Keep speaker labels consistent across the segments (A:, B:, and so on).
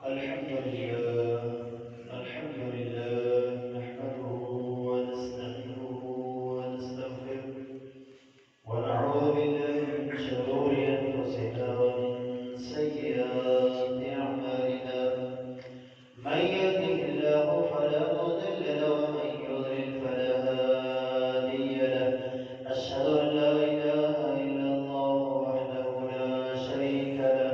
A: الحمد لله الحمد لله نحمده ونستعينه ونستغفره ونعوذ بالله من شرور أنفسنا ومن سيئات أعمالنا من يهده الله فلا مضل له ومن يضلل فلا هادي له أشهد أن لا إله إلا الله وحده لا شريك له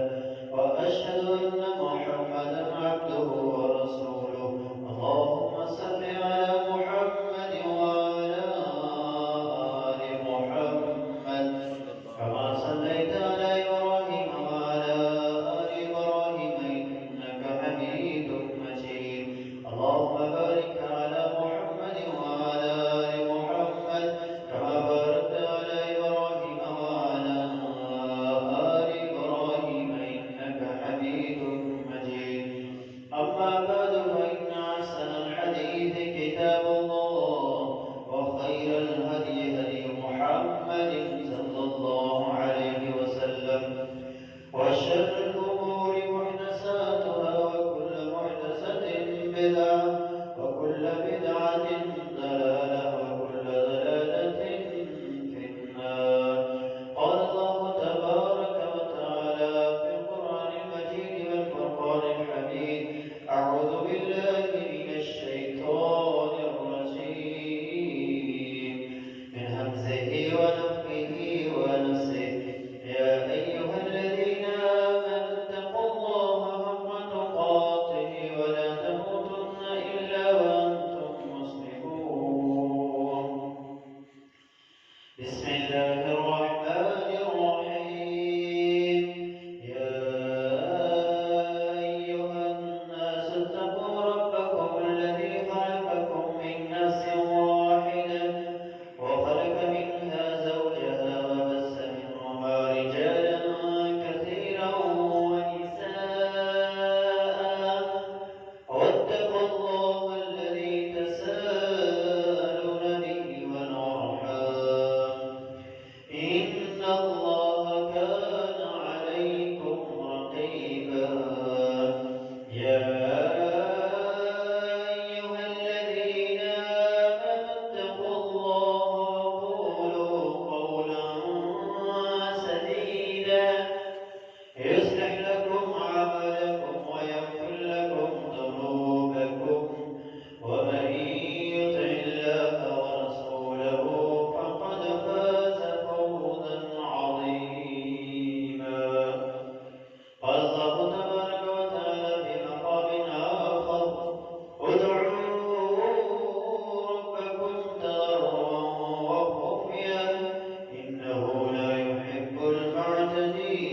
A: وأشهد أن محمدا عبده ورسوله اللهم صل على محمد وعلى آل محمد كما صليت على إبراهيم وعلى آل إبراهيم إنك حميد مجيد اللهم بارك على محمد وعلى آل محمد كما باركت على إبراهيم وعلى آل إبراهيم إنك حميد مجيد أما بعد فإن أحسن الحديث كتاب الله وخير الهدي هدي محمد صلى الله عليه وسلم وشر الأمور محدثاتها وكل محدثة بدعة وكل بدعة ضلالة وكل ضلالة في النار قال الله تبارك وتعالى في القرآن المجيد والفرقان الحميد أعوذ بالله من الشيطان الرجيم من همزه ونفخه ونفسه يا أيها الذين آمنوا اتقوا الله حق تقاته ولا تموتن إلا وأنتم مسلمون بسم الله الرحمن الرحيم يا أيها الناس اتقوا ربكم الذي خلقكم من نفس واحدة وخلق منها زوجها وبث منهما رجالا كثيرا ونساء واتقوا الله الذي تساءلون به والأرحام إن الله كان عليكم رقيبا يا أيها الذين آمنوا اتقوا الله وقولوا قولا سديدا يصلح لكم أعمالكم ويغفر لكم ذنوبكم ومن يطع الله ورسوله فقد فاز فوزا عظيما قال الله تبارك وتعالى في مقام آخر ادعوا ربكم تضرعا وخفيا إنه لا يحب المعتدين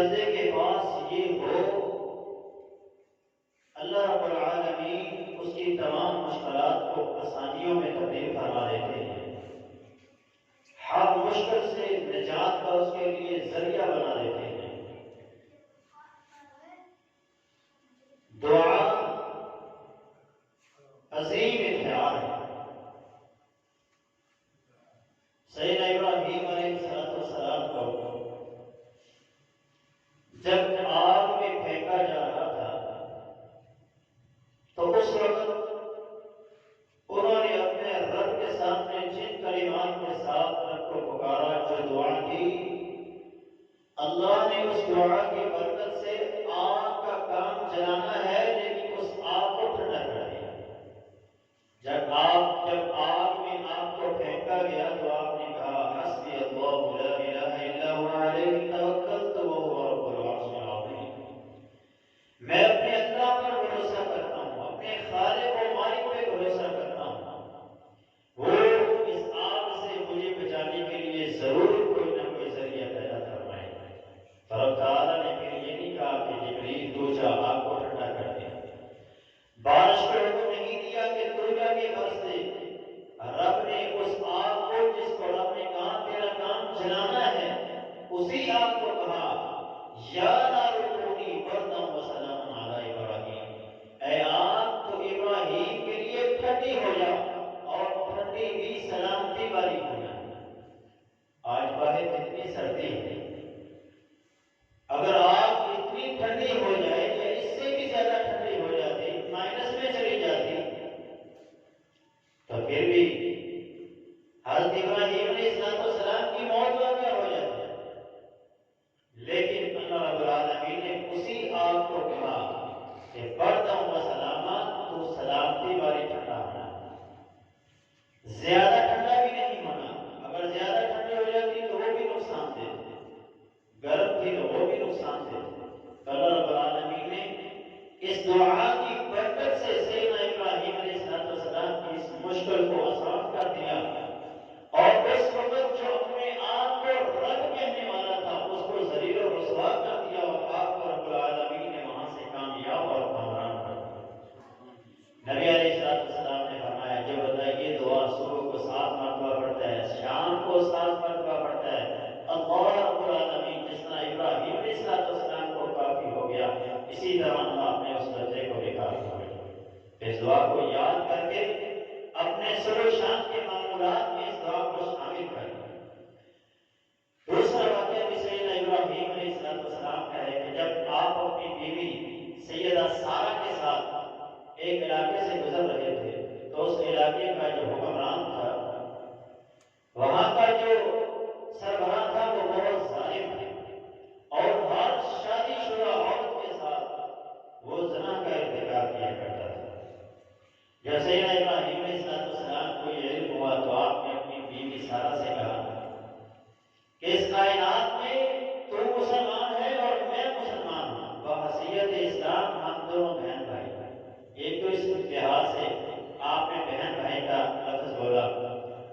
A: بندے کے پاس یہ ہو، اللہ رب العالمین اس کی تمام مشکلات کو آسانیوں میں تبدیل فرما دیتے ہیں، ہر مشکل سے نجات کا اس کے لیے ذریعہ بنا دیتے ہیں۔ دعا عظیم اختیار ہے۔ سیدنا ابراہیم علیہ السلام کو جب آگ میں پھینکا جا رہا تھا تو اس وقت انہوں نے اپنے رب کے سامنے جن کلمات کے ساتھ رب کو پکارا، جو دعا کی، اللہ نے اس دعا کی برکت سے آگ کا کام چلانا ہے، لیکن اس آگ کو ٹھنڈا کر دیا۔ جب آگ میں آپ کو پھینکا گیا تو آپ نے کہا حسبی اللہ لا الہ الا هو علیہ توکلت وهو رب العرش العظیم۔ میں اپنے اللہ پر بھروسہ کرتا ہوں، اپنے خالق و مالک پہ بھروسہ کرتا ہوں، وہ اس آگ سے مجھے بچانے کے لیے ضرور کوئی نہ کوئی ذریعہ پیدا فرمائے۔ رب تعالیٰ نے پھر یہ نہیں کہا کہ جبریل تو جا آگ کو ٹھنڈا کر دے، بارش کو حکم نہیں دیا کہ تو جا کے برس دے۔ رب نے اس آگ کو، جس کو رب نے کہا تیرا کام جلانا ہے، اسی آگ کو کہا یا نار کونی بردا وسلام علی ابراہیم، اے آگ تو ابراہیم کے لیے ٹھنڈی ہو جا اور ٹھنڈی بھی سلامتی والی ہو جا۔ آج باہر کتنی سردی ہے، اگر آگ اتنی ٹھنڈی ہو جائے یا اس سے بھی زیادہ ٹھنڈی ہو جاتی، مائنس میں چلی جاتی، تو پھر بھی حضرت ابراہیم علیہ السلام کی موت واقع ہو جاتی ہے، لیکن اللہ رب العالمین نے اسی آگ کو کہا کہ بردم و سلامت، تو سلامتی والی ٹھنڈا ہونا، زیادہ ٹھنڈا بھی نہیں ہونا۔ اگر زیادہ ٹھنڈی ہو جاتی تو وہ بھی نقصان دے، گرم تھی تو وہ بھی نقصان دے۔ تو اللہ رب العالمین نے اس دعا کی برکت سے سیدنا ابراہیم علیہ السلام کی اس مشکل کو آسان کر دیا، اور اس وقت جو اپنے آپ کو رب کہنے والا تھا اس کو ذلیل و رسوا کر دیا، اور آپ کو رب العالمین نے وہاں سے کامیاب اور کامران کر دیا۔ نبی علیہ السلام نے فرمایا جو بندہ یہ دعا صبح کو 7 مرتبہ پڑھتا ہے، شام کو 7 مرتبہ پڑھتا ہے، اللہ رب العالمین جس طرح ابراہیم علیہ السلام کو کافی ہو گیا، اسی طرح اللہ اپنے اس بندے کو بھی کافی ہو گیا۔ اس دعا کو یاد کر کے اپنے صبح و شام کے معمولات میں اس دعا کو شامل کریں۔ دوسرا واقعہ بھی سیدنا ابراہیم علیہ السلام کا ہے کہ جب آپ اپنی بیوی سیدہ سارہ کے ساتھ ایک علاقے سے گزر رہے تھے تو اس علاقے کا جو حکمران تھا، وہاں کا جو سربراہ تھا، وہ بہت ظالم تھا اور ہر شادی شدہ عورت کے ساتھ وہ زنا کا ارتکاب کیا کرتا تھا۔ جب سیدنا ابراہیم علیہ السلام کو یہ علم ہوا تو آپ نے اپنی بیوی سارہ سے کہا کہ اس کائنات میں تو مسلمان ہے اور میں مسلمان ہوں، بحیثیت اسلام ہم دونوں بہن بھائی ہیں۔ ایک تو اس لحاظ سے آپ نے بہن بھائی کا لفظ بولا،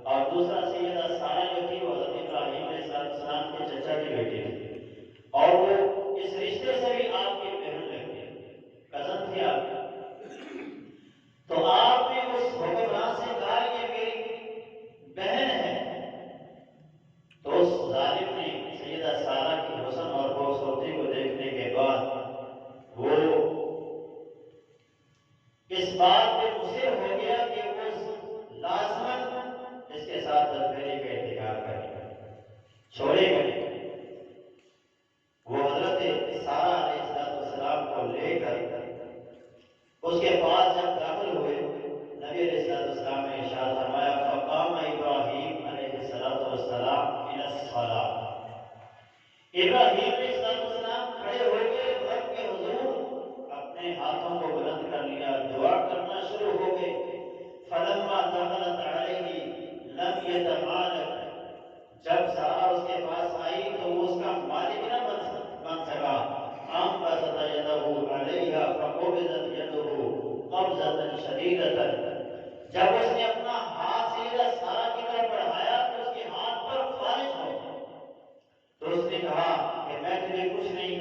A: اور دوسرا سیدہ سارہ جو تھی وہ حضرت ابراہیم علیہ السلام کے چچا کی بیٹی تھی، اور وہ اس رشتے سے بھی آپ کی بہن لگتی، کزن تھی آپ کی۔ تو آپ نے اس حکمران سے کہا یہ میری بہن ہے، تو اس ظالم نے سیدہ سارہ کی حسن اور خوبصورتی کو دیکھنے کے بعد وہ اس بات پہ مصر ہو گیا کہ وہ لازماً اس کے ساتھ بدفعلی کا ارتکاب کرے گا، چھوڑے گا نہیں۔ وہ حضرت سارہ علیہ السلام کو لے کر اس کے پاس جب داخل ہوئے، نبی علیہ السلام نے ارشاد فرمایا فقام ابراہیم علیہ السلام الی الصلاۃ، ابراہیم علیہ السلام کھڑے ہو گئے رب کے حضور، اپنے ہاتھوں کو بلند کر لیا، دعا کرنا شروع ہو گئے۔ فلما دخلت علیہ لم یتمالک، جب سارہ اس کے پاس آئی تو وہ اس کا مالک نہ بن سکا۔ انبسط یدہ علیہا فقبضت یدہ قبضۃ شدیدۃ، جب اس نے اپنا ہاتھ سیدہ سارہ کی طرف بڑھایا تو اس کے ہاتھ پر فالج ہو گیا۔ تو اس نے کہا کہ میں تجھے کچھ نہیں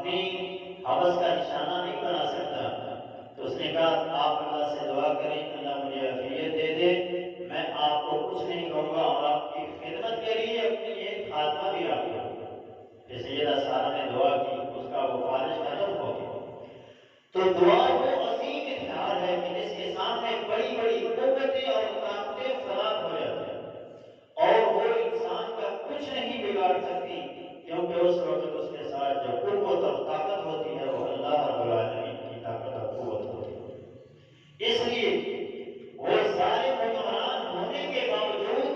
A: اپنی حوث کا نشانہ نہیں بنا سکتا، تو اس نے کہا آپ اللہ سے دعا کریں اللہ مجھے عافیت دے دے، میں آپ کو کچھ نہیں کہوں گا اور آپ کی خدمت کے لیے اپنی ایک خاتمہ بھی آپ کروں گا۔ کہ سیدہ سارہ نے دعا کی، اس کا وہ خواہش ختم ہو گئی۔ تو دعا وہ عظیم ہتھیار ہے کہ جس کے سامنے بڑی بڑی قوتیں اور طاقتیں فراغ ہو جاتی ہیں اور وہ انسان کا کچھ نہیں بگاڑ سکتی، کیونکہ اس وقت اس کے ساتھ جو قوت اور طاقت ہوتی ہے وہ اللہ رب العالمین کی طاقت اور قوت ہوتی ہے۔ اس لیے وہ سارے حکمران ہونے کے باوجود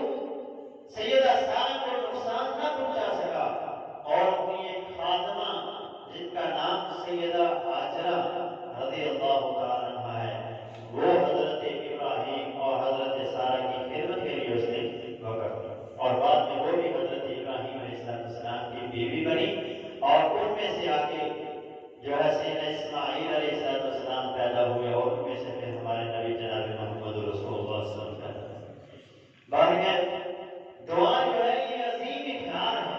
A: سیدہ سارہ کو نقصان نہ پہنچا سکا اور اپنی ایک خاتمہ جن کا نام سیدہ ہاجرہ رضی اللہ تعالیٰ عنہ ہے، وہ حضرت ابراہیم اور حضرت سارہ کی خدمت کے لیے اس نے وقف کی، اور بعد میں وہ بھی حضرت ابراہیم علیہ السلام کی بیوی بنی، اور ان میں سے آگے جو ہے سیدنا اسماعیل علیہ السلام پیدا ہوئے، اور ان میں سے پھر ہمارے نبی جناب محمد رسول اللہ صلی اللہ علیہ وسلم پیدا ہوئے۔ بہرحال دعا جو ہے یہ عظیم ہتھیار ہے۔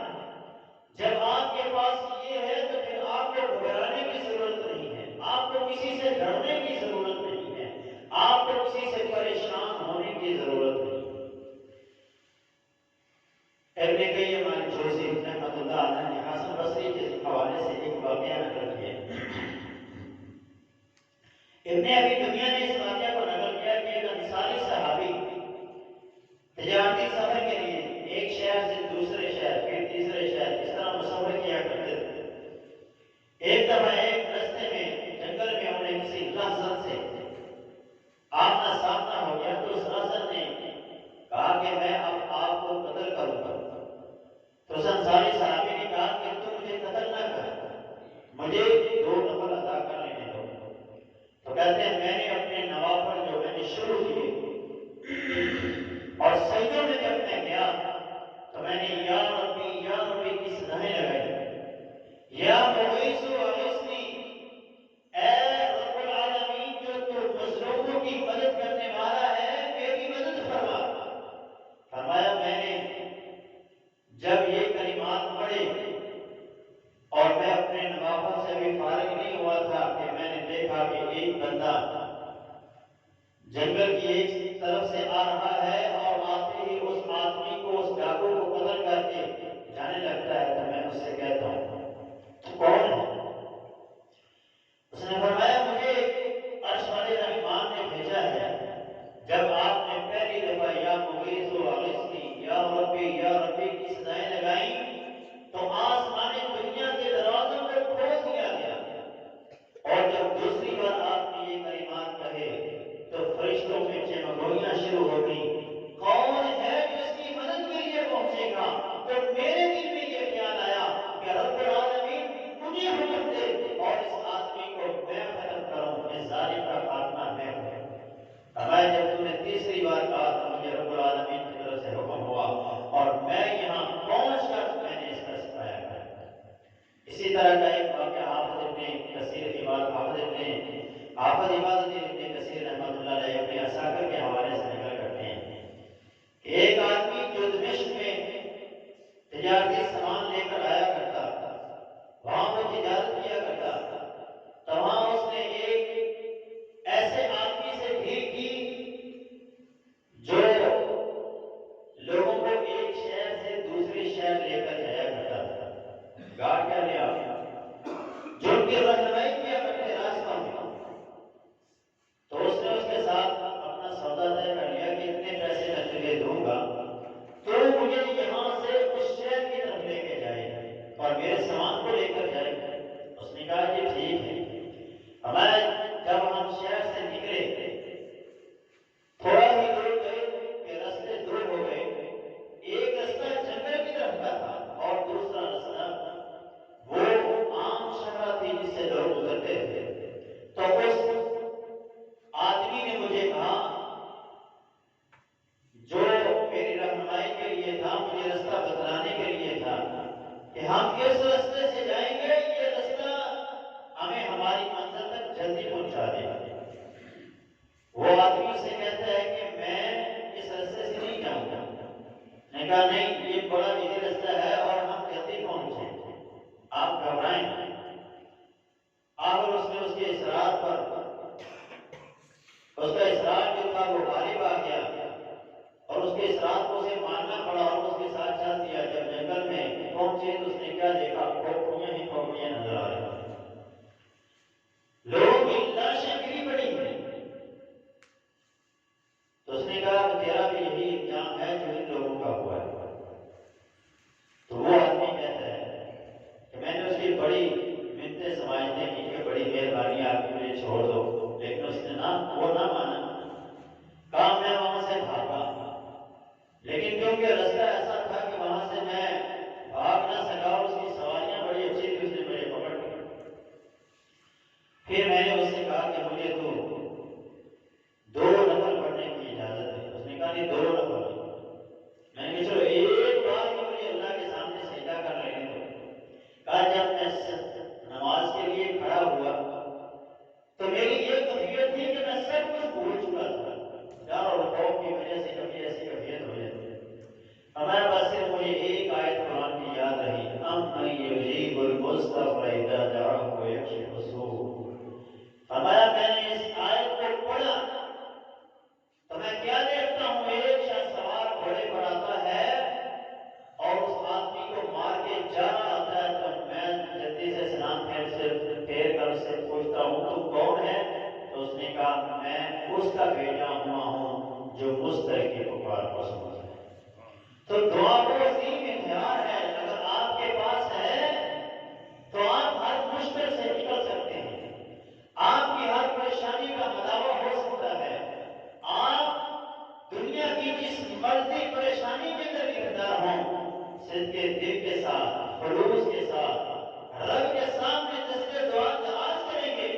A: جب آپ کے پاس یہ ہے تو پھر آپ کو گھبرانے کی ضرورت نہیں ہے، آپ کو کسی سے ڈرنے کی ضرورت نہیں ہے، آپ کو کسی سے پریشان ہونے کی ضرورت نہیں ہے۔ ابن قیم الجوزی رحمۃ اللہ علیہ نے حسن بصری کے حوالے سے ایک واقعہ نقل کیا۔ ابن ابی دنیا نے اس واقعہ کو نقل کیا کہ ایک انصاری صحابی تجارتی سفر کے لیے ایک شہر سے دوسرے شہر پھر تیسرے شہر اس طرح مسافر کیا کرتے تھے۔ ایک دفعہ ایک راستے میں جنگل میں انہیں کسی لحظت سے آمنا سامنا ہو گیا، تو اس لحظت نے کہا کہ میں اب آپ کو قتل کروں گا۔ تو اس انصاری صحابی نے کہا کہ تم مجھے قتل نہ کر، مجھے 2 نفل ادا کر لینے دو۔ تو کہتے ہیں میں نے اپنے نوافل جو میں نے شروع کیے اور سجدوں میں جب میں گیا تو میں نے یا ربی کی صدائیں لگائی، یا مغیث اغثنی، اے رب العالمین جو تو مظلوموں کی مدد کرنے والا ہے میری مدد فرما۔ فرمایا میں نے جب یہ کلمات پڑھے اور میں اپنے نوافل سے بھی فارغ نہیں ہوا تھا کہ میں نے دیکھا کہ ایک بندہ جنگل کی ایک طرف سے آ رہا ہے اور آتے ہی اس آدمی کو اس ڈاکو کو قتل کر کے جانے لگتا ہے۔ تو میں اس سے کہتا ہوں تو کون ہے؟ اس نے فرمایا مجھے عرش والے رحمان نے بھیجا ہے۔ جب آپ نے پہلی دفعہ یا مغیث اغثنی یا ربی کی صدائیں لگائیں تو آسمان دنیا کے دروازوں کو کھول دیا گیا، اور جب دوسری بار آپ نے یہ کلمات کہے تو فرشتوں میں چمگوئیاں شروع ہو گئی، کون ہے جو اس کی مدد کے لیے پہنچے گا؟ تو میرے دل میں یہ خیال آیا کہ رب العالمین مجھے حکم دے اور اس آدمی کو میں ختم کروں، اس ظالم کا خاتمہ میں ہوں۔ ہمیں جب تم نے تیسری بار کہا تو مجھے رب العالمین کی طرف سے حکم ہوا اور میں یہاں پہنچ کر میں نے اس کا سفایا کیا۔ اسی طرح کا ایک واقعہ حافظ عباد ابن کثیر رحمۃ اللہ علیہ اپنے اساکر کے حوالے سے نقل کرتے ہیں کہ ایک آدمی جو دمشق میں تجارتی سامان لے کر آیا کرتا تھا، وہاں وہ تجارت کیا کرتا تھا، تو وہاں اس نے ایک ایسے آدمی سے بھیڑ کی جو لوگوں کو ایک شہر سے دوسرے شہر لے کر جایا کرتا تھا، گاڑ کیا لیا جو ان کی رہنمائی کیا کرتے راستوں میں۔ تو اس نے اس کے ساتھ اپنا سودا طے کر لیا کہ اتنے پیسے میں تجھے دوں گا تو مجھے یہاں سے اس شہر کی طرف لے کے جائے اور میرے سامان کو لے کر جائے۔ اس نے کہا یہ ٹھیک ہے۔ ہمارے جب ہم شہر سے نکلے تھوڑا ہی دور گئے کہ راستے دور ہو گئے، ایک راستہ جنگل کی طرف کا تھا اور دوسرا راستہ وہ عام شہر تھی جس سے لوگ گزرتے تھے۔ تو اس آدمی نے مجھے کہا جو میری رہنمائی کے لیے تھا، مجھے راستہ بتلانے کے لیے تھا کہ ہم کس راستے سے جائیں گے، یہ راستہ ہمیں ہماری منزل تک جلدی پہنچا دے گا۔ وہ آدمی اسے کہتا ہے کہ میں اس راستے سے نہیں جاؤں گا۔ نے کہا نہیں، یہ بڑا ایزی راستہ ہے اور ہم جلدی پہنچیں، آپ گھبرائیں۔ گیا اور اس کے اس رات کو اسے ماننا پڑا اور اس کے ساتھ چل دیا. جب جنگل میں پہنچے تو اس نے کیا دیکھا؟ کھوپڑیاں ہی کھوپڑیاں نظر آ رہی ہیں، لوگوں کی لاشیں گری پڑی ہیں. تو اس نے کہا تیرا بھی یہی انجام ہے جو ان لوگوں کا ہوا ہے. تو وہ آدمی کہتا ہے کہ میں نے اس کی بڑی منتیں سماجنے کی کہ بڑی مہربانی آپ کی مجھے چھوڑ دو، لیکن اس نے وہ نہ مانا. کہا میں وہاں سے بھاگا، لیکن کیونکہ رستہ ایسا تھا کہ وہاں سے میں بھاگ نہ سکا، اس کی سواریاں بڑی اچھی تھی، اس نے مجھے پکڑ لیا. پھر میں نے اس سے کہا کہ مجھے تو 2 نفل پڑھنے کی اجازت ہے. اس نے کہا نہیں 2 نفل. میں نے کہا چلو ایک بار کو مجھے اللہ کے سامنے سجدہ کر لینے دو. کہا جب میں نماز کے لیے کھڑا ہوا تو میری یہ کیفیت تھی کہ میں سب کچھ بھول چکا تھا. ڈر اور خوف کی وجہ سے کبھی ایسی کیفیت ہو جاتی ہے. ہمارے پاس صرف مجھے ایک آیت قرآن کی یاد رہی، امن یجیب المضطفی اذا دعاہ ویکشف السوء. فرمایا میں نے اس آیت کو پڑھا تو میں کیا دیکھتا ہوں، ایک شخص سوار گھوڑے پر آتا ہے اور اس آدمی کو مار کے جا رہا ہوتا ہے. تو میں جلدی سے سلام پھیر کر اس سے پوچھتا ہوں تو کون ہے؟ تو اس نے کہا میں اس کا بھیجا ہوا ہوں جو مستحق کی پکار کو سمجھتا ہے. تو دعا کو عظیم اختیار ہے. اگر آپ کے پاس ہے تو آپ ہر مشکل سے نکل سکتے ہیں، آپ کی ہر پریشانی کا مداوع ہو سکتا ہے. آپ دنیا کی جس مرضی پریشانی کے اندر گرفتار ہوں، صدق دل کے ساتھ، خلوص کے ساتھ رب کے سامنے دستے دعا دراز کریں گے.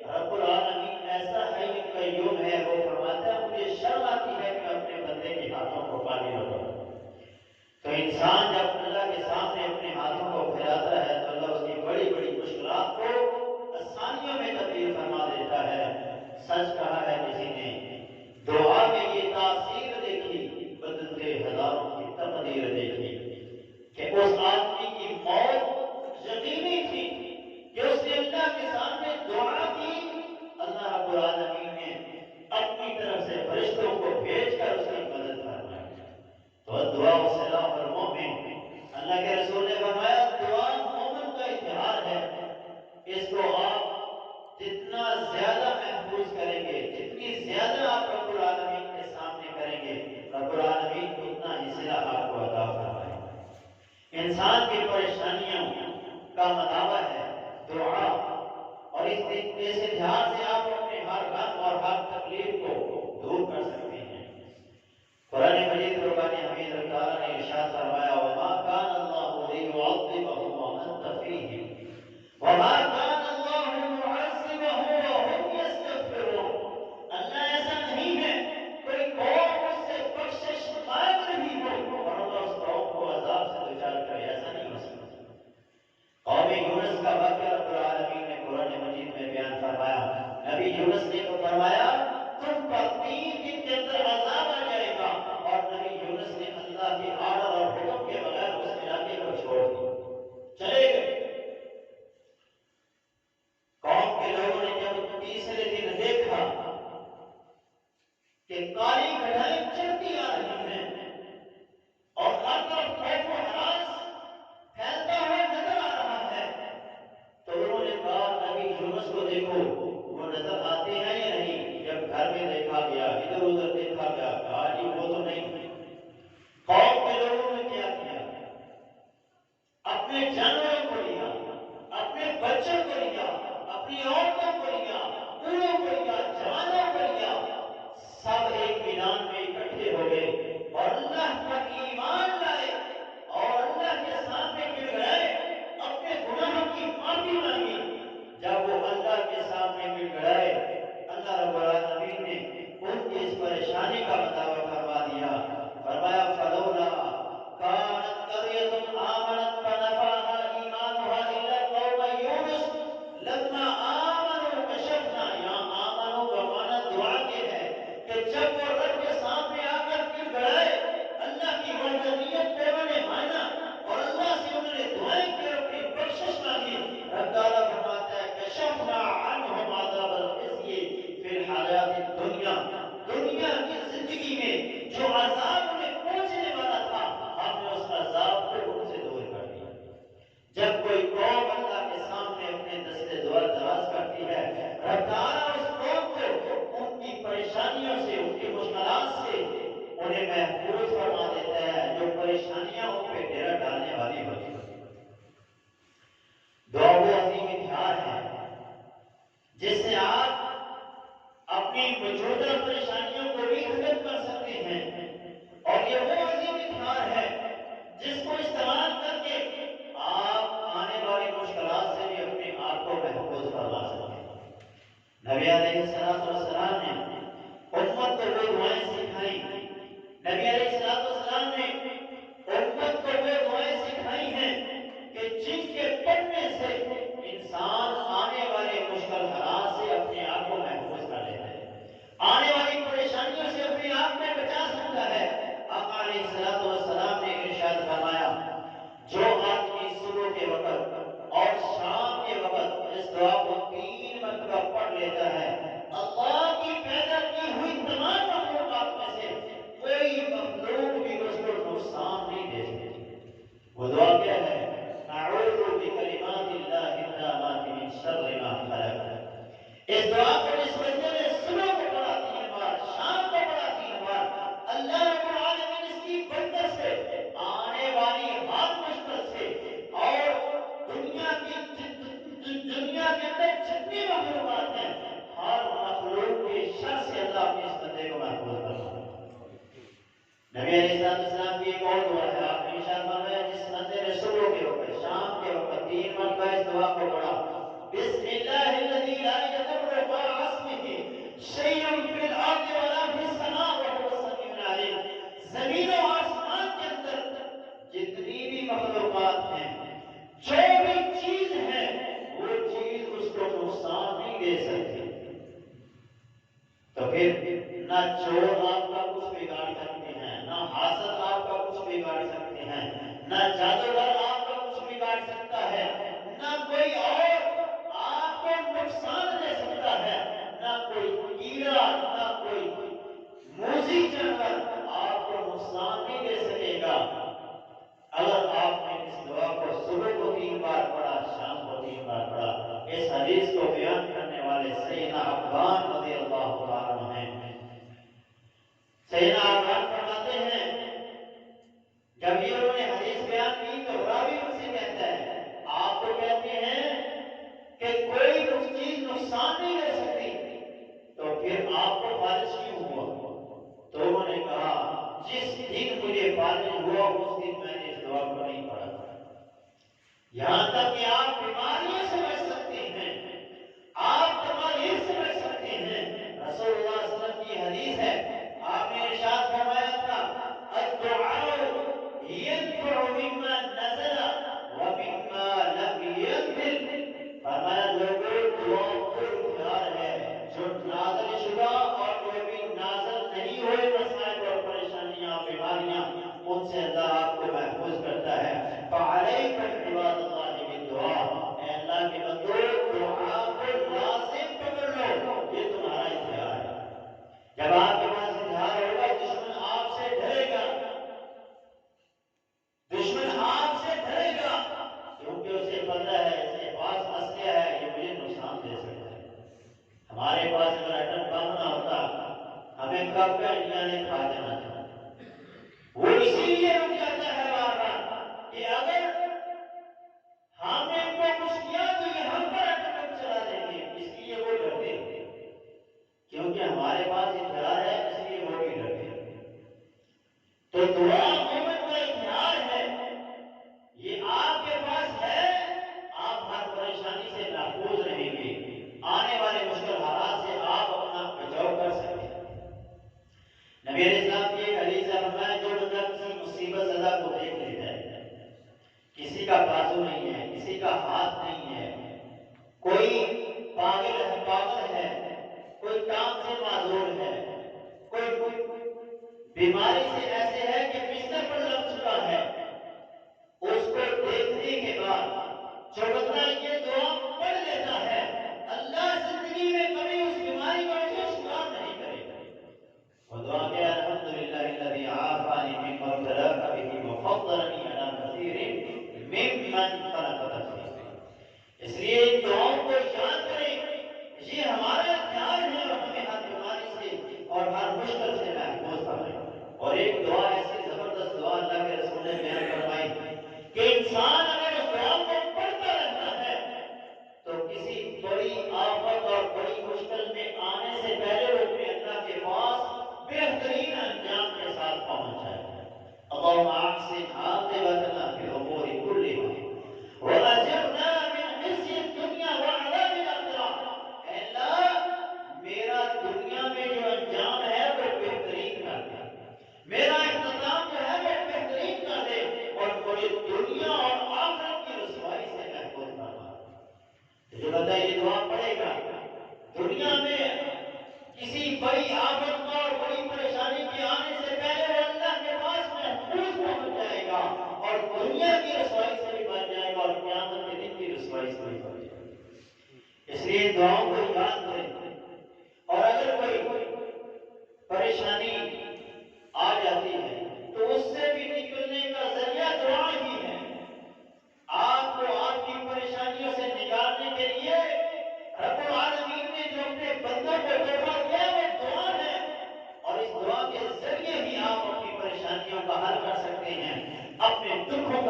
A: رب العالمین ایسا حی قیوم ہے، وہ فرماتا ہے مجھے شرم آتی ہے کہ اپنے بندے کے ہاتھوں کو خالی رکھوں. تو انسان جب اللہ کے سامنے اپنے ہاتھوں کو پھیلاتا ہے تو اللہ اس کی بڑی بڑی مشکلات کو آسانیوں میں تبدیل فرما دیتا ہے. سچ کہا ہے کسی نے، دعا میں یہ تاثیر دیکھی، بدلتے ہزاروں کی تقدیر دیکھی. کہ اس آدمی کی موت یقینی تھی کہ اس نے اللہ کے سامنے دعا کی، اللہ رب العالمین نے اپنی طرف سے فرشتوں کو بھیج کر اس کی مدد فرمائی. تو دعا سلاح المومن، اللہ کے رسول نے فرمایا دعا مومن کا اتحاد ہے. اس کو آپ جتنا زیادہ محفوظ کریں گے، جتنی زیادہ آپ رب العالمین کے سامنے کریں گے، رب العالمین اتنا ہی صلہ آپ کو عطا فرمائے. انسان کی پریشانیوں کا مداوع ہے دعا، اور اس اتحاد سے آپ اپنے ہر غم اور ہر تکلیف کو دور کر سکتے ہیں. قرآن مجید فرقان حمید اللہ تعالیٰ نے ارشاد فرمایا وما كان الله ليعذبهم وانت فيهم وما كان الله معذبهم وهم يستغفرون. اللہ ایسا نہیں ہے کوئی قوم اس سے بخشش مانگ رہی ہو اور اللہ اس قوم کو عذاب سے دچار کرے، ایسا نہیں ہو سکتا. قوم یونس کا واقعہ رب العالمین انہیں محفوظ فرما دیتا ہے جو پریشانیاں ان پہ ڈیرا ڈالنے والی ہوتی ہے۔ دعا وہ عظیم ہتھیار ہے جس سے آپ اپنی موجودہ پریشانیوں کو بھی ختم کر سکتے ہیں، اور یہ وہ عظیم ہتھیار ہے جس کو استعمال کر کے آپ آنے والی مشکلات سے بھی اپنے آپ کو محفوظ فرما سکتے ہیں۔ نبی علیہ السلام نے امت کو وہ دعائیں سکھائی، نبی علیہ السلام نے امت کو وہ دعائیں سکھائی ہیں کہ جن کے پڑھنے سے انسان آنے والے مشکل حالات سے اپنے آپ کو محفوظ کر لیتا ہے، آنے والی پریشانیوں سے اپنے آپ کو بچا سکتا ہے۔ آقا علیہ السلام نے ارشاد فرمایا، جو آدمی صبح کے وقت اور شام کے وقت اس دعا کو 3 مرتبہ پڑھ لیتا ہے، اللہ کی پیدا کی ہوئی تمام مخلوقات میں سے کوئی مخلوق بھی اس کو نقصان نہیں دے سکتی۔ وہ دعا کیا ہے؟ اعوذ بکلمات اللہ التامات من شر ما خلق۔ اس دعا کو اس بندے نے صبح کو پڑھا 3 بار، شام کو پڑھا 3 بار، اللہ رب العالمین اس کی برکت سے آنے والی ہر مشکل سے اور دنیا کے اندر جتنی مخلوقات ہیں ہر مخلوق کے شر سے اللہ اپنے اس بندے کو محفوظ کرتا ہے۔ نبی علیہ السلام کی ایک اور دعا ہے، آپ نے ارشاد فرمایا جس بندے نے صبح کے وقت شام کے وقت 3 مرتبہ اس دعا کو پڑھا، بسم اللہ الذی لا یضر مع اسمہ شیء فی الارض ولا فی السماء وهو السمیع العلیم، زمین و آسمان کے اندر جتنی بھی مخلوقات ہیں، جو بھی چیز ہے وہ چیز اس کو نقصان نہیں دے سکتی۔ تو پھر نہ چور آپ کا کچھ بگاڑ سکتے ہیں، نہ حاسد آپ کا کچھ بگاڑ سکتے ہیں، نہ جادوگر آپ کا کچھ بگاڑ سکتا ہے، نہ کوئی اور آپ کو نقصان دے سکتا ہے، نہ کوئی کیڑا، نہ کوئی موذی جانور آپ کو نقصان نہیں دے سکے گا اگر آپ نے اس دعا کو صبح کو 3 بار پڑھا، شام کو 3 بار پڑھا۔ اس حدیث کو بیان کرنے والے سیدنا عبدان رضی اللہ تعالیٰ عنہ ہیں۔ سیدنا عبدان فرماتے ہیں جب یہ انہوں نے حدیث بیان کی تو راوی ان سے کہتا ہے آپ تو کہتے ہیں کہ کوئی چیز نقصان نہیں دے سکتی، تو پھر آپ کو فالج کیوں ہوا؟ تو انہوں نے کہا جس دن مجھے فالج ہوا اس دن میں نے اس دعا کو نہیں پڑھا۔ یہاں تک کہ آپ بیماریوں سے بچ سکتے ہیں، آپ تماریوں سے بچ سکتے ہیں۔ رسول اللہ صلی اللہ علیہ وسلم کی حدیث ہے، آپ نے ارشاد فرمایا تھا الدعاء ينفع مما نزل ومما لم ينزل، فرمایا لوگوں دعا کو اختیار ہے، جو نازل شدہ اور جو بھی نازل نہیں ہوئے مسائل اور پریشانیاں بیماریاں ان سے اللہ آپ کو محفوظ کرتا ہے۔ فعلیکم عباد اللہ بالدعاء، اے اللہ کے بندو دعا کو لازم پکڑ لو، یہ تمہارا اختیار ہے۔ جب آپ کے پاس اختیار ہوگا دشمن آپ سے ڈرے گا، دشمن آپ سے ڈرے گا کیونکہ اسے پتہ ہے اس کے پاس اسلحہ ہے، یہ مجھے نقصان دے سکتا ہے۔ ہمارے پاس اگر ایٹم بم نہ ہوتا ہمیں کب کا انڈیا نے کھا جانا تھا۔ وہ اسی لیے رک جاتا ہے بار بار کہ اگر ہم نے ان کو کچھ کیا تو یہ ہم پر ایٹم بم چلا دیں گے، اس لیے وہ ڈرتے ہیں کیونکہ ہمارے پاس اختیار ہے، اس لیے وہ بھی ڈرتے ہیں۔ تو دعا مومن کا اختیار ہے، یہ آپ کے پاس ہے، آپ ہر پریشانی سے محفوظ رہیں گے، آنے والے مشکل حالات سے آپ اپنا بچاؤ کر سکتے ہیں۔ نبی علیہ السلام کی ایک حدیث ہے، فرمایا جو بندہ کسی مصیبت زدہ کو دیکھ لیتا ہے، کسی کا بازو نہیں ہے، کسی کا ہاتھ نہیں ہے، کوئی پاگل ہے، کوئی کام سے معذور ہے، کوئی بیماری سے ایسے ہے کہ بستر پر لگ چکا ہے، اس کو دیکھنے کے بعد جو بندہ یہ دعا پڑھ لیتا ہے اللہ زندگی میں کبھی اس بیماری کو شکار نہیں کرے گا۔ وہ دعا کہ الحمدللہ الذی عافانی مما ابتلاک بہ وفضلنی علی کثیر ممن خلق تفضیلا۔ اس لیے ان دعاؤں کو یاد کریں، یہ ہمارا اختیار ہے اور ہمیں ہر بیماری سے اور ہر مشکل سے محفوظ کرے۔ اور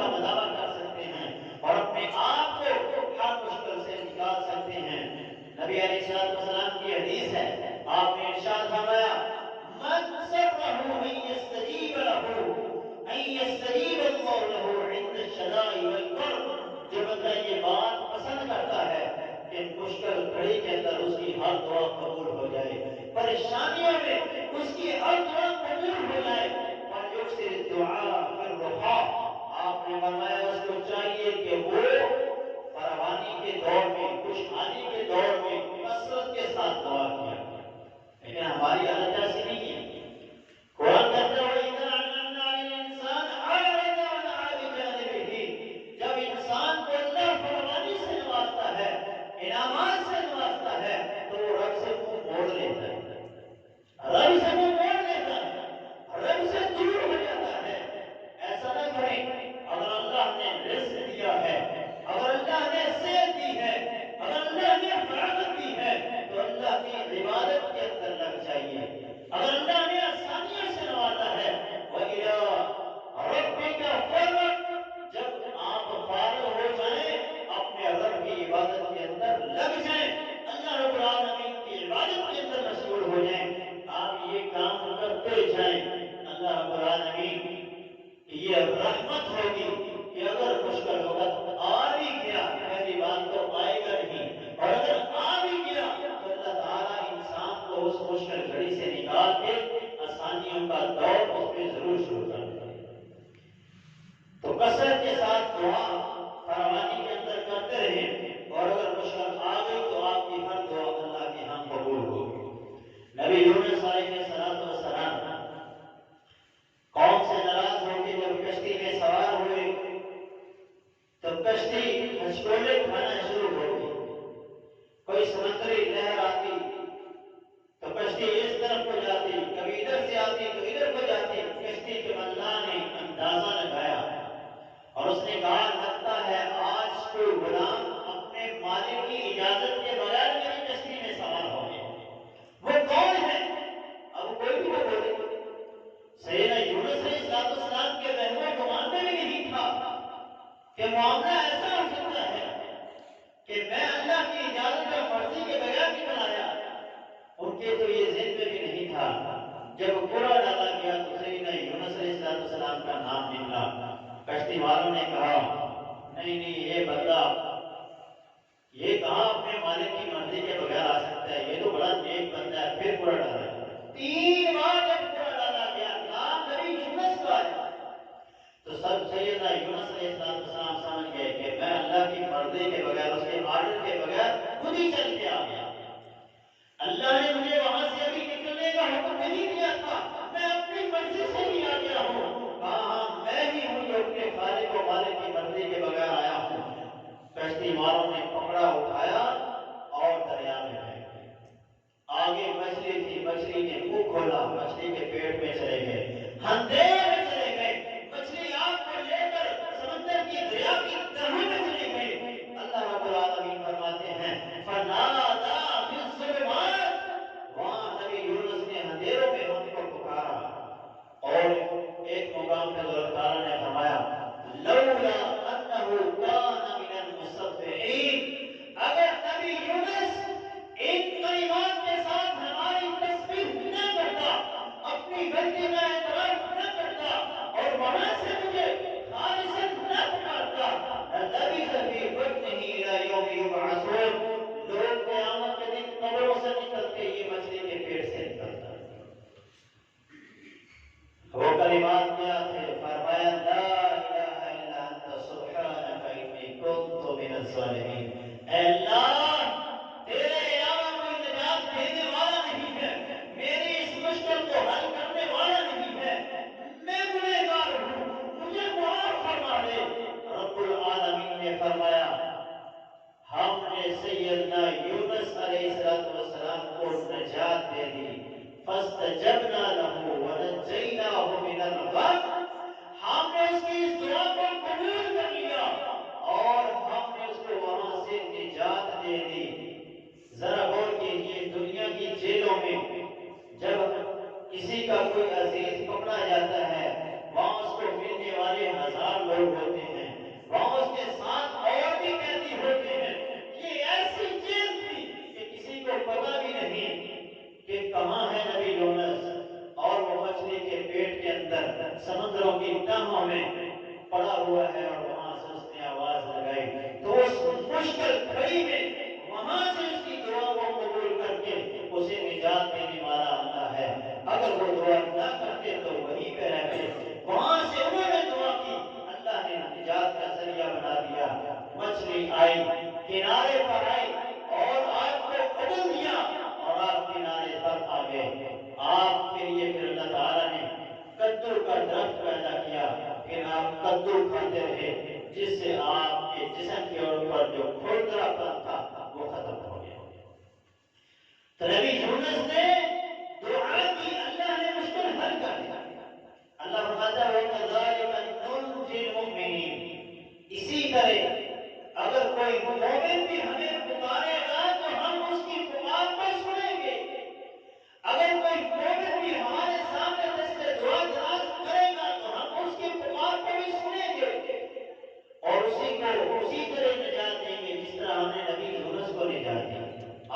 A: کا مداوع کر سکتے ہیں اور اپنے آپ کو ہر مشکل سے نکال سکتے ہیں۔ نبی علیہ السلام کی حدیث ہے، آپ نے ارشاد فرمایا من سرہ ان یستجیب لہ ان یستجیب اللہ لہ عند الشدائد والکرب، جو بندہ یہ بات پسند کرتا ہے کہ مشکل گھڑی کے اندر اس کی ہر دعا قبول ہو جائے، پریشانیوں میں اس کی ہر دعا قبول ہو جائے، اور یکثر الدعاء فی الرخاء، آپ نے فرمایا اس کو چاہیے کہ وہ فراوانی کے دور میں، خوشحالی کے دور میں کثرت کے ساتھ دعا کیا۔ لیکن ہماری حالت ایسی نہیں ہے۔ قرآن کہتا ہے اِذَا عَنَّا لِلْإِنسَانِ أَعْرَضَ عَنْ جَانِبِهِ، جب انسان کو اللہ فراوانی سے نوازتا ہے، انعامات سے نوازتا ہے، تو وہ رب سے منہ موڑ لیتا ہے، رب سے منہ موڑ لیتا ہے، رب سے دور ہو جاتا ہے۔ ایسا نہ کریں۔ اگر اللہ نے رزق دیا ہے، اگر اللہ نے صحت دی ہے، اگر اللہ نے فراغت دی ہے، تو اللہ کی عبادت کے اندر لگ جائیے۔ اگر اللہ نے آسانیوں سے نوازا ہے، وَإِلَىٰ رَبِّكَ فَارْغَب، جب آپ فارغ ہو جائیں اپنے رب کی عبادت کے اندر لگ جائیں، اللہ رب العالمین کی عبادت کے اندر مشغول ہو جائیں، آپ یہ کام کرتے جائیں، اللہ رب العالمین یہ رحمت ہوگی کہ اگر مشکل ہوگا تو آ بھی گیا، پہلی بات تو آئے گا نہیں، اور اگر آ بھی گیا تو اللہ تعالیٰ انسان کو اس مشکل گھڑی سے نکال کے آسانیوں کا دور اس پہ ضرور شروع کر دے۔ تو کثرت کے ساتھ دعا فراوانی کے اندر کرتے رہیں، اور اگر مشکل آ گئی تو آپ کی ہر دعا اللہ کے ہاں قبول ہوگی۔ نبی یونس علیہ السلام قوم سے ناراض ہو کے جب کشتی میں سوار ہوئے تو کشتی ہچکولے کھانا شروع ہو گئی، کوئی سمندری لہر آتی تو کشتی اس طرف کو جاتی، کبھی ادھر سے آتی تو ادھر کو جاتی۔ کشتی کے مالدار نے اندازہ لگایا اور اس نے کہا لگتا ہے آج کوئی غلام اپنے مالک کی اجازت کے بغیر میری کشتی میں سوار ہو گیا۔ وہ کون ہے؟ اب کوئی بھی نہ بولے۔ سیدنا یونس علیہ السلام کے وہم و گمان میں بھی نہیں تھا کہ معاملہ ایسا ہو سکتا ہے کہ میں اللہ کی اجازت اور مرضی کے بغیر نکل آیا۔ ان کے تو یہ ذہن میں بھی نہیں تھا۔ جب پورا ڈالا گیا تو سیدنا یونس علیہ السلام کا نام نکلا۔ کشتی والوں نے کہا نہیں نہیں، یہ بندہ یہ کہاں اپنے مالک کی مرضی کے بغیر آ سکتا ہے، یہ تو بڑا نیک بندہ ہے۔ پھر پورا ڈالا، 3 بار جب پورا ڈالا گیا نام نبی یونس کا آیا تو سب سیدنا یونس علیہ السلام سمجھ گئے کہ میں اللہ کی مرضی کے بغیر، اس کے آرڈر کے بغیر خود ہی چل کے آ گیا۔ اللہ نے مجھے وہاں سے ابھی نکلنے کا حکم نہیں دیا تھا، میں اپنی مرضی سے ہی آ گیا ہوں۔ ہاں میں ہی ہوں جو اپنے خالق و مالک کی مرضی کے بغیر آیا ہوں۔ کشتی والوں نے پکڑا اٹھایا اور دریا میں پھینک دیا۔ آگے مچھلی تھی، مچھلی نے منہ کھولا، مچھلی کے پیٹ میں چلے گئے، اندھیرے میں چلے گئے، مچھلی آپ کو لے کر سمندر کی دریا کی تہہ میں چلے گئے۔ اللہ رب العالمین فرماتے ہیں فنادى في الظلمات، وہاں نبی یونس نے اندھیروں میں ہم کو پکارا، اور ایک مقام پہ اللہ تعالیٰ نے فرمایا لولا انه كان من المسبحين، اگر نبی یونس ان کلمات کے ساتھ ہماری تسبیح نہ کرتا، اپنی غلطی کا اعتراف نہ کرتا، اور وہاں سے مجھے خالصاً نہ پکارتا، للبث في بطنه الى يوم يبعثون، لوگ قیامت کے دن قبروں سے نکلتے یہ مچھلی کے پیٹ سے نکلتا۔ وہ کلمات کیا تھے؟ فرمایا لا الہ الا انت سبحانک انی کنت من الظالمین، اے اللہ تیرے علاوہ کوئی نجات دینے والا نہیں ہے، میری اس مشکل کو حل کرنے والا نہیں ہے، میں گنہگار ہوں، مجھے معاف فرما دے۔ رب العالمین نے فرمایا ہم نے سیدنا یونس علیہ السلام کو نجات دے دی، فاستجبنا له ونجیناہ من الغم سمندروں کی تہوں میں پڑا ہوا ہے اور وہاں سے اس نے آواز لگائی تو اس مشکل گھڑی میں وہاں سے اس کی دعا کو قبول کر کے اسے نجات دینے والا اللہ ہے. اگر وہ دعا نہ کرتے تو وہیں پہ رہتے. وہاں سے انہوں نے دعا کی, اللہ نے نجات کا ذریعہ بنا دیا. مچھلی آئی, کنارے پر آئی اور آگ کو بدل دیا اور آپ کنارے پر آ گئے. آپ کے لیے پھر اللہ تعالیٰ نے کدو کا درخت پیدا کیا, پھر آپ کدو کھاتے رہے جس سے آپ کے جسم کے اوپر جو کھردرا پن تھا وہ ختم ہو گیا. تو نبی یونس نے دعا کی, اللہ نے مشکل حل کر دیا. اللہ فرماتا ہے وَكَذَلِكَ نُنْجِي الْمُؤْمِنِينَ, اسی طرح اگر کوئی مومن بھی ہمیں پکارے گا تو ہم اس کی پکار کو سنیں گے. اگر کوئی مومن بھی ہمارے سامنے دستے دعا دراز کرے گا تو ہم اس کی پکار کو بھی سنیں گے اور اسی کو اسی طرح نجات دیں گے جس طرح ہم نے نبی یونس کو نجات دی.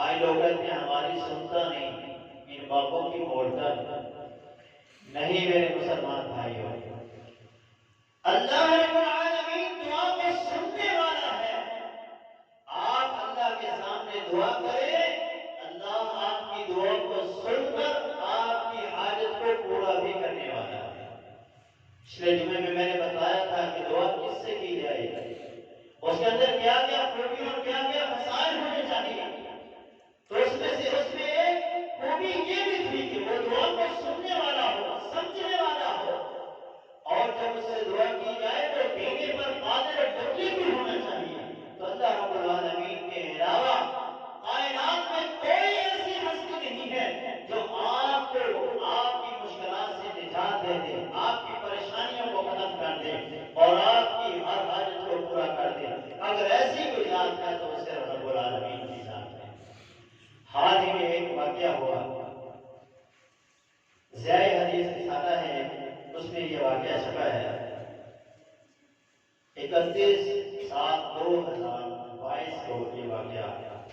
A: آج لوگ کہتے ہیں ہماری سنتا نہیں, ان بابوں کی موڑتا نہیں. میرے مسلمان بھائیوں, اللہ رب العالمین دعا کو سننے والا ہے. آپ اللہ کے سامنے دعا کریں, اللہ آپ کی دعا کو سن کر آپ کی حاجت کو پورا بھی کرنے والا ہے. پچھلے جمعے میں نے بتایا تھا کہ دعا کس سے کی جائے, اس کے اندر کیا کیا خوبی اور کیا کیا مسائل ہونے چاہیے. تو اس میں ایک خوبی یہ بھی تھی کہ وہ دعا کو سننے والا ہو, سمجھنے والا ہو, اور جب اس سے دعا کی جائے تو دینے پر قادر اور مطلب بھی ہونا چاہیے. تو اللہ رب العالمین کے علاوہ کائنات میں کوئی ایسی ہستی نہیں ہے جو آپ کو آپ کی مشکلات سے نجات دے دے, آپ کی پریشانیوں کو ختم کر دے اور آپ کی ہر حاجت کو پورا کر دے. اگر ایسی کوئی ذات ہے تو اسے رب العالمین کی ذات ہے. حال ہی میں ایک واقعہ ہوا, ضیاء حدیث رسالہ ہے, اس میں یہ واقعہ چھپا ہے. 31/7/2022 کو یہ واقعہ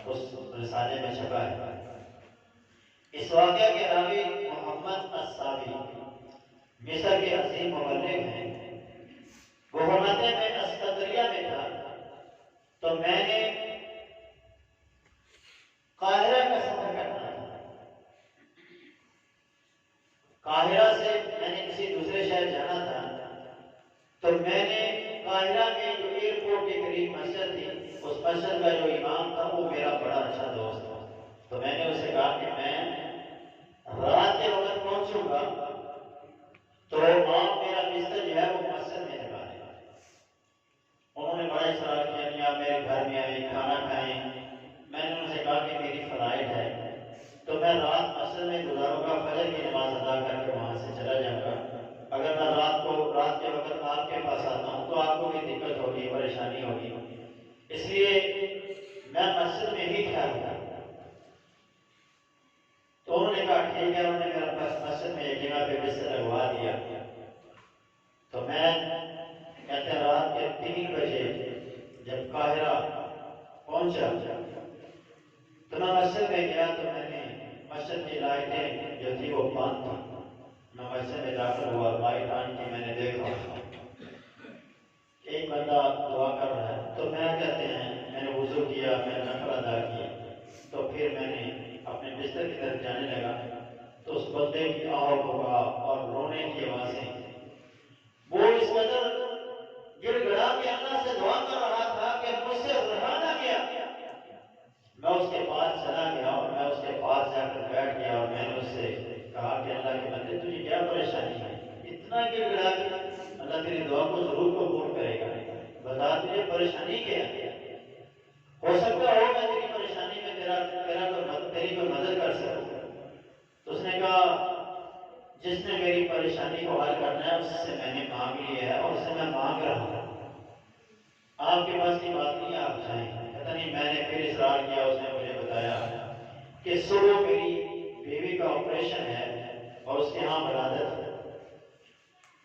A: اس رسالے میں چھپا ہے. اس واقعہ کے راوی محمد الصابی مصر کے عظیم مبلغ ہیں. وہ فرماتے ہیں میں اسکندریہ میں تھا تو میں نے قاہرہ کا سفر کرنا تھا. قاہرہ سے میں نے کسی دوسرے شہر جانا تھا تو میں نے قاہرہ میں جو ایئرپورٹ کے قریب مسجد تھی, اس مسجد کا جو امام تھا وہ میرا بڑا اچھا دوست تھا. تو میں نے اسے کہا کہ میں رات کے وقت پہنچوں گا تو آپ میرا بستر جو ہے وہ مسجد میں لگا دیں. انہوں نے بڑا اصرار کیا کہ آپ میرے گھر میں آئیں, کھانا کھائیں. میں نے ان سے کہا کہ میری فلائٹ ہے تو میں رات مسجد میں گزاروں گا, فجر کی نماز ادا کر کے وہاں سے چلا جاؤں گا. اگر میں رات کے وقت آپ کے پاس آتا ہوں تو آپ کو بھی دقت ہوگی, پریشانی ہوگی, اس لیے میں مسجد میں ہی ٹھہروں گا. تو انہوں نے کہا ٹھیک ہے. انہوں نے میرا پاس مسجد میں ایک جگہ پہ بستر لگوا دیا. تو میں کہتے ہیں رات کے 3 بجے جب قاہرہ پہنچا تو میں مسجد میں گیا تو میں نے مسجد کی لائٹیں جو تھی وہ بند تھی. میں مسجد میں داخل ہوا, لائٹ آن کی, میں نے دیکھا ایک بندہ دعا کر رہا ہے. تو میں کہتے ہیں میں نے وضو کیا, میں نے نفل ادا کیا, تو پھر میں نے اپنے بستر کی طرف جانے لگا تو اس بندے کی آہ بکا اور رونے کی آوازیں, وہ اس قدر گر گڑا کے اللہ سے دعا کر رہا تھا کہ مجھ سے رہا نہ گیا. میں اس کے پاس چلا گیا اور میں اس کے پاس جا کر بیٹھ گیا اور میں نے اس سے کہا کہ اللہ کے بندے تجھے کیا پریشانی ہے, اتنا گر گڑا کے اللہ تیری دعا کو ضرور قبول کرے گا, بتا تجھے پریشانی کیا ہے, ہو سکتا ہو میں تیری پریشانی میں تیری کوئی مدد کر سکوں. تو اس نے کہا جس نے میری پریشانی کو حل کرنا ہے اس سے میں نے مانگ لیا ہے اور اس سے میں مانگ رہا ہوں, آپ کے پاس کی بات نہیں, آپ جائیں. پتہ نہیں میں نے پھر اصرار کیا, اس نے مجھے بتایا کہ صبح میری بیوی کا آپریشن ہے اور اس کے ہاں ولادت ہے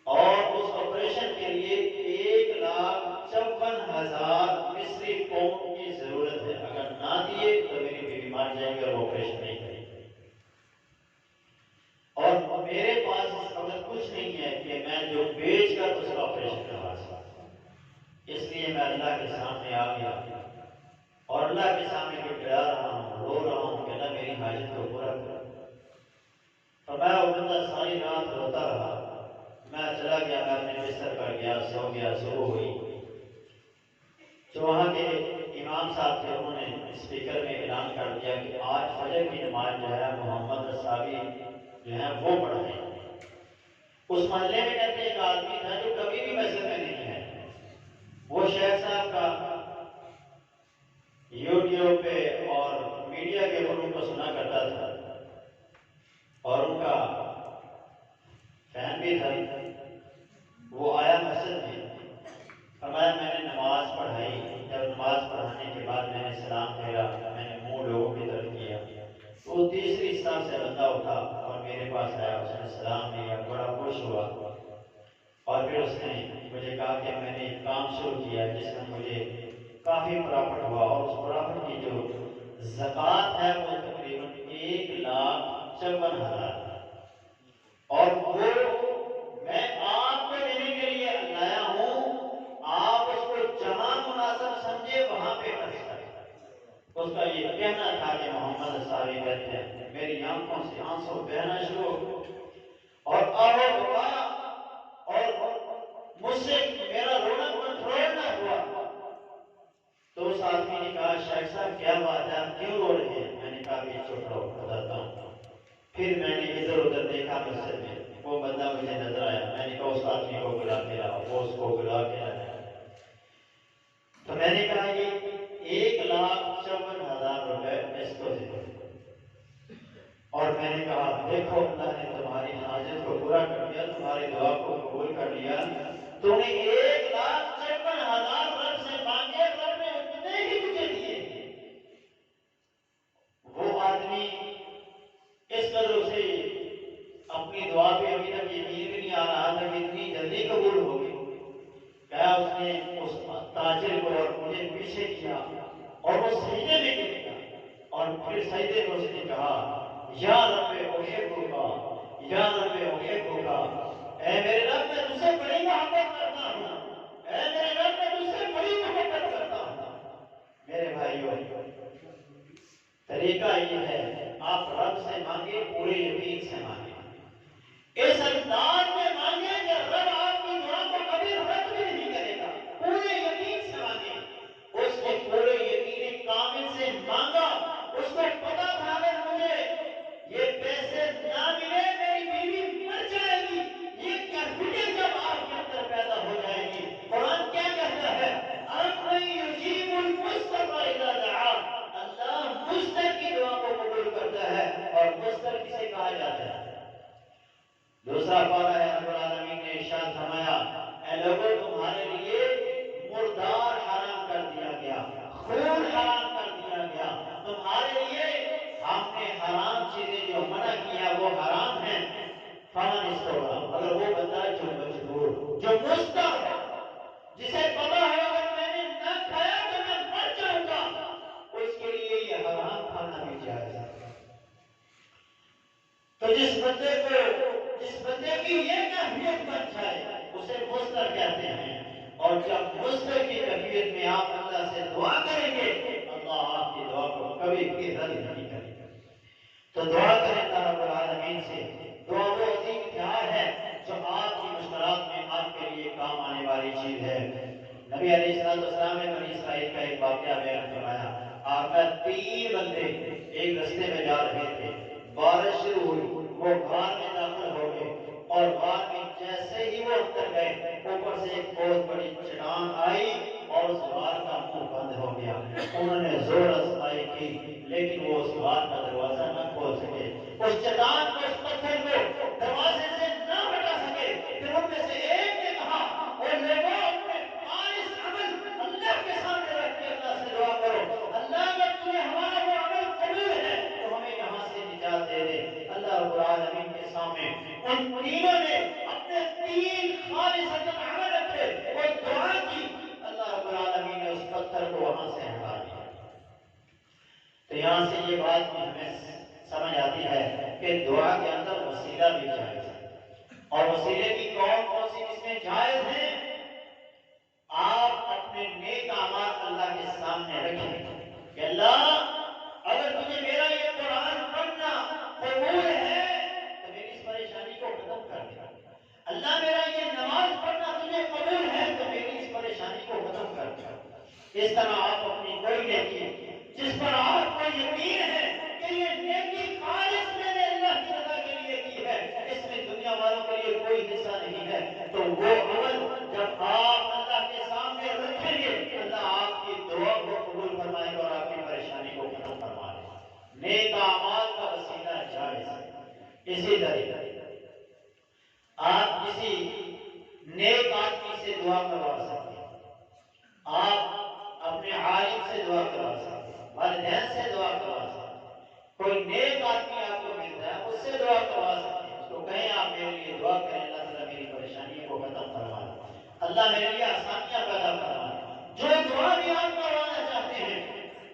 A: اور اس آپریشن کے لیے 1,54,000 مصری پاؤنڈ کی ضرورت ہے. اگر نہ دیے تو میری بیوی مار جائے گی اور وہ آپریشن نہیں کرے گی. اور میرے پاس اس وقت کچھ نہیں ہے کہ میں جو اس لیے میں اللہ کے سامنے آ گیا اور اللہ کے سامنے گڑگڑا رہا ہوں، رو رہا ہوں کہ اللہ میری حاجت کو پورا کر۔ فرمایا وہ بندہ ساری رات روتا رہا۔ میں چلا گیا، میں اپنے بستر پر گیا، سو گیا۔ صبح ہوئی، جو وہاں کے امام صاحب تھے انہوں نے اسپیکر میں اعلان کر دیا کہ آج فجر کی نماز جو ہے محمد الصابی جو ہے وہ پڑھائیں۔ اس محلے میں کہتے ہیں ایک آدمی تھا جو کبھی بھی مسجد میں نہیں ہے، وہ شیخ صاحب کا یوٹیوب پہ اور میڈیا کے اوپر ان کو سنا کرتا تھا اور ان کا فین بھی تھا۔ وہ آیا مسجد میں، فرمایا میں نے نماز پڑھائی۔ جب نماز پڑھانے کے بعد میں نے سلام پھیرا، میں نے منہ لوگوں کی طرف کیا، تو تیسری صف سے بندہ اٹھا اور میرے پاس آیا، اس نے سلام لیا، بڑا خوش ہوا اور پھر اس نے مجھے کہا کہ میں نے ایک کام شروع کیا جس میں مجھے کافی پرافٹ ہوا، اور اس پرافٹ کی جو زکوٰۃ ہے وہ تقریباً 1,54,000 اور وہ میں آپ کو دینے کے لیے لایا ہوں، آپ اس کو جہاں مناسب سمجھے وہاں پہ خرچ کریں۔ اس کا یہ کہنا تھا کہ محمد الصابی کہتے ہیں میری آنکھوں سے آنسو بہنا شروع ہو اور مجھ سے میرا رونا کنٹرول نہ ہوا۔ تو اس آدمی نے کہا شیخ صاحب کیا بات ہے، آپ کیوں رو رہے ہیں؟ میں نے کہا کہ چپ رہو، بتاتا ہوں۔ پھر میں نے ادھر ادھر دیکھا مسجد میں، وہ بندہ مجھے نظر آیا، میں نے کہا اس آدمی کو بلا کے لاؤ، وہ اس کو بلا کے لایا۔ تو میں نے کہا یہ 1,54,000 روپے اس کو دے، اور میں نے کہا دیکھو اللہ نے تمہاری حاجت کو پورا کر دیا، تمہاری دعا کو قبول کر لیا، تم نے 1,54,000 رب سے مانگے، رب نے اتنے ہی تجھے دیے۔ وہ آدمی اس قدر سے اپنی دعا پہ ابھی تک یقین بھی نہیں آ رہا تھا کہ اتنی جلدی قبول ہوگی۔ کہا اس نے اس تاجر کو اور مجھے پیچھے کیا اور وہ سجدے میں گر گیا، اور پھر سجدے میں اس نے کہا یا رب احبک، یا رب احبک، اے میرے رب میں تجھ سے بڑی محبت کرتا ہوں، اے میرے رب میں تجھ سے بڑی محبت کرتا ہوں۔ میرے بھائیوں، طریقہ یہ ہے آپ رب سے مانگے، پورے یقین سے مانگے، اس انداز میں مانگے کہ رب آپ کی دعا کو کبھی رد بھی نہیں کرے گا، پورے یقین سے مانگے۔ اس نے پورے یقین کامل سے مانگا، اس کو پتا تھا اگر مجھے یہ پیسے نہ ملے میری بیوی مر جائے گی، یہ کیا فکر جب آپ کے اندر پیدا ہو جائے گی۔ قرآن کیا کہتا ہے اَمَّن يُجِيبُ الْمُضْطَرَّ إِذَا دَعَاهُ، اللہ مضطر کی دعا کو قبول کرتا ہے، اور مضطر کسے کہا جاتا ہے؟ دوسرا پارہ ہے رب العالمین نے ارشاد فرمایا اے لوگوں تمہارے لیے مردار حرام کر دیا گیا، خون حرام کر دیا گیا، تمہارے لیے ہم نے حرام چیزیں جو منع کیا وہ حرام ہیں۔ فمن استوعب، اگر وہ بندہ جو مجبور، جو مضطر ہے، جسے پتا ہے اگر میں نے نہ کھایا تو میں مر جاؤں گا، اس کے لیے یہ حرام کھانا بھی جائز ہے۔ تو جس بندے کی یہ کیفیت بن جائے اسے مضطر کہتے ہیں، اور جب مضطر کی کیفیت میں آپ اللہ سے دعا کریں گے اللہ آپ کی دعا کو کبھی بھی رد نہیں کرے گا۔ تو دعا کریں اللہ رب العالمین سے۔ دعا وہ عظیم ہتھیار ہے جو آپ کی مشکلات میں آپ کے لیے کام آنے والی چیز ہے۔ نبی علیہ السلام نے بنی اسرائیل کا ایک واقعہ بیان فرمایا۔ آپ کا 3 بندے ایک رستے میں جا رہے تھے، بارش شروع ہوئی، وہ غار میں داخل ہو گئے، اور غار میں جیسے ہی وہ اندر گئے اوپر سے ایک بہت بڑی چٹان آئی اور اس غار کا منہ بند ہو گیا۔ انہوں نے زور آزمائی کی لیکن وہ اس غار کا دروازہ نہ کھول سکے، اس چٹان کو، اس پتھر کو دروازے سے نہ ہٹا سکے۔ پھر ان میں سے ایک نے کہا اور لوگوں اپنے خالص عمل اللہ کے سامنے رکھ کے اللہ سے دعا کرو، اللہ اگر تمہیں ہمارا وہ عمل قبول ہے تو ہمیں یہاں سے نجات دے دے۔ اللہ رب العالمین کے سامنے ان تینوں نے اپنے 3 خالص عمل رکھے اور دعا کی، اللہ رب العالمین نے اس پتھر کو وہاں سے ہٹا دیا۔ تو یہاں سے یہ بات ہمیں سمجھ آتی ہے کہ دعا کے اندر وسیلہ بھی جائز ہے، اور وسیلے کی کون سی قسمیں جائز ہیں؟ آپ جس طرح آپ اپنی کوئی نیکی جس پر آپ کو یقین ہے کہ یہ نیکی خالص میں نے اللہ کی رضا کے لیے کی ہے، اس میں دنیا والوں کے لیے کوئی حصہ نہیں ہے، تو وہ عمل جب آپ اللہ کے سامنے رکھیں گے، اللہ آپ کی دعا کو قبول فرمائے گا اور آپ کی پریشانی کو ختم فرما دے گا۔ نیک اعمال کا وسیلہ جائز ہے۔ اسی طرح آپ کسی نیک آدمی سے دعا کروا سکتے ہیں، آپ اپنے عالم سے دعا کروا سکتے ہیں، والدین سے دعا کروا سکتے ہیں، کوئی نیک آدمی آپ کو ملتا ہے اس سے دعا کروا سکتے ہیں، اس کو کہیں آپ میرے لیے دعا کریں، اللہ تعالیٰ میری پریشانیوں کو ختم فرما دے، اللہ میرے لیے آسانیاں پیدا فرما دے۔ جو دعا بھی آپ کروانا چاہتے ہیں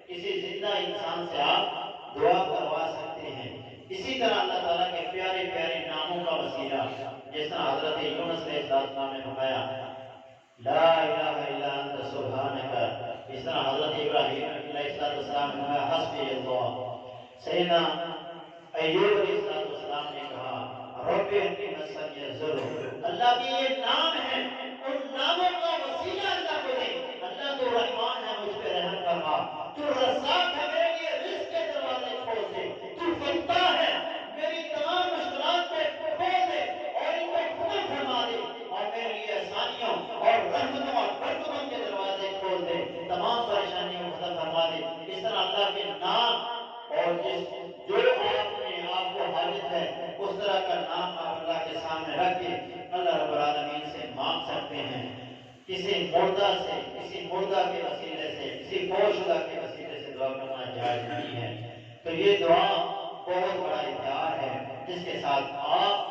A: کسی زندہ انسان سے آپ دعا کروا سکتے ہیں۔ اسی طرح اللہ تعالیٰ کے پیارے پیارے ناموں کا وسیلہ، جس طرح حضرت یونس علیہ السلام نے فرمایا لا الہ الا انت سبحانک، اس طرح حضرت ابراہیم علیہ السلام نے فرمایا حسبی اللہ، سیدنا ایوب علیہ السلام نے کہا رب انی مسنی الضر، اللہ کے یہ نام ہیں، ان ناموں کا وسیلہ اللہ کو دیں، اللہ تو رحمان ہے، مجھ پہ رحم فرما، تو رزاق ہے، میرے لیے رزق کے دروازے کھول دے، تو فتاح ہے، میری تمام مشکلات کو کھول دے اور ان کو ختم فرما دے، اور میرے لیے آسانیوں اور رحمتوں اور برکتوں کے دروازے کھول دے، تمام پریشانیوں کو ختم فرما دے۔ اس طرح اللہ کے نام اور جو آپ کو حاجت ہے اس طرح کا نام آپ اللہ کے سامنے رکھ کے اللہ رب العالمین سے مانگ سکتے ہیں۔ کسی مردہ سے، کسی مردہ کے وسیلے سے، کسی فوشدہ کے وسیلے سے دعا کرنا جائز نہیں ہے۔ تو یہ دعا بہت بڑا اختیار ہے جس کے ساتھ آپ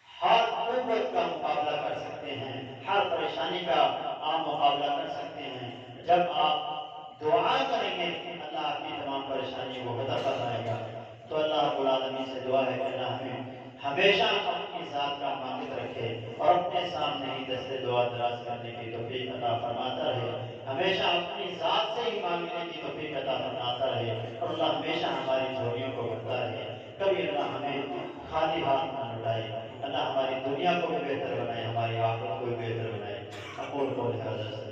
A: ہر قوت کا مقابلہ کر سکتے ہیں، ہر پریشانی کا آپ مقابلہ کر سکتے ہیں۔ جب آپ دعا کریں گے اللہ آپ کی تمام پریشانیوں کو ختم فرمائے گا۔ تو اللہ رب العالمین سے دعا ہے کہ اللہ ہمیں ہمیشہ اپنی ذات کا مانگت رکھے اور اپنے سامنے ہی دست دعا دراز کرنے کی توفیق عطا فرماتا رہے، ہمیشہ اپنی ذات سے ہی مانگنے کی توفیق عطا فرماتا رہے، اور اللہ ہمیشہ ہماری جھولیوں کو بھرتا رہے، کبھی اللہ ہمیں خالی ہاتھ نہ لوٹائے، اللہ ہماری دنیا کو بھی بہتر بنائے، ہماری آخرت کو بھی بہتر بنائے۔ اقول قولی ھذا